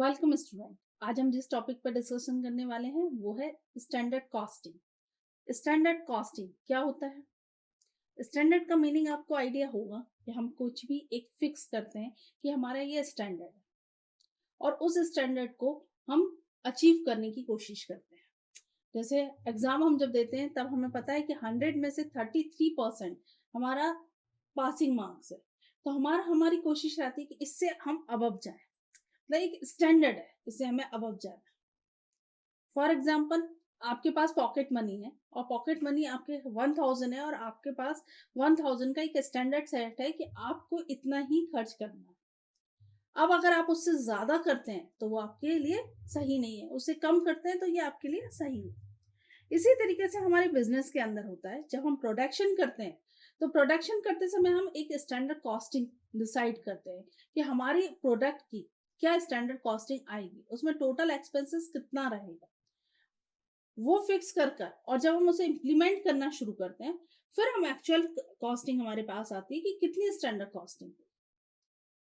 Welcome student. आज हम जिस टॉपिक पर डिस्कशन करने वाले हैं वो है स्टैंडर्ड कॉस्टिंग। स्टैंडर्ड कॉस्टिंग क्या होता है? स्टैंडर्ड का मीनिंग आपको आइडिया होगा कि हम कुछ भी एक फिक्स करते हैं कि हमारा ये स्टैंडर्ड है और उस स्टैंडर्ड को हम अचीव करने की कोशिश करते हैं। जैसे एग्जाम हम जब देते हैं तब हमें पता है कि 100 में से 33% हमारा पासिंग मार्क्स है, तो हमारी कोशिश रहती है कि इससे हम अबव जाएं। लाइक स्टैंडर्ड है, इससे हमें अबव जाना है। फॉर एग्जाम्पल, आपके पास पॉकेट मनी है और पॉकेट मनी आपके 1000 है और आपके पास 1000 का एक स्टैंडर्ड सेट है कि आपको इतना ही खर्च करना है। अब अगर आप उससे ज्यादा करते हैं तो वो आपके लिए सही नहीं है, उससे कम करते हैं तो ये आपके लिए सही है। इसी तरीके से हमारे बिजनेस के अंदर होता है, जब हम प्रोडक्शन करते हैं तो प्रोडक्शन करते समय हम एक स्टैंडर्ड कॉस्टिंग डिसाइड करते हैं कि हमारी प्रोडक्ट की क्या स्टैंडर्ड कॉस्टिंग आएगी, उसमें टोटल एक्सपेंसेस कितना रहेगा, वो फिक्स कर और जब हम उसे इम्प्लीमेंट करना शुरू करते हैं फिर हम एक्चुअल कॉस्टिंग हमारे पास आती है कि कितनी स्टैंडर्ड कॉस्टिंग।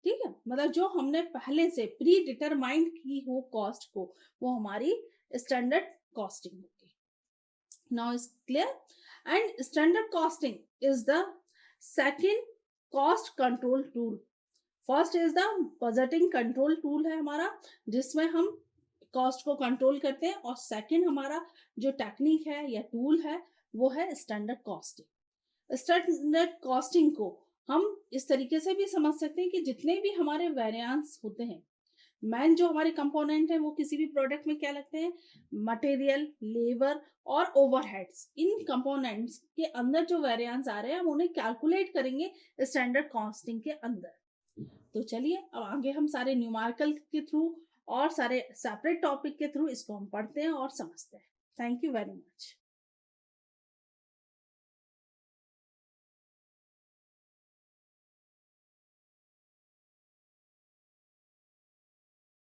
ठीक है, मतलब जो हमने पहले से प्री डिटरमाइंड की हो कॉस्ट को, वो हमारी स्टैंडर्ड कॉस्टिंग होगी। Now is clear? And standard costing is the second cost control tool. First is the budgeting control tool है हमारा, जिसमें हम कॉस्ट को कंट्रोल करते हैं, और सेकंड हमारा जो टेक्निक है या टूल है वो है स्टैंडर्ड कॉस्टिंग। स्टैंडर्ड कॉस्टिंग को हम इस तरीके से भी समझ सकते हैं कि जितने भी हमारे वेरिएंस होते हैं, मैन जो हमारे कंपोनेंट है वो किसी भी प्रोडक्ट में क्या लगते हैं, मटेरियल, लेबर और ओवरहेड्स। इन कंपोनेंट्स के अंदर जो वेरिएंस आ रहे हैं हम उन्हें कैलकुलेट करेंगे स्टैंडर्ड कॉस्टिंग के अंदर। तो चलिए अब आगे हम सारे न्यूमेरिकल के थ्रू और सारे सेपरेट टॉपिक के थ्रू इसको हम पढ़ते हैं और समझते हैं। Thank you very much.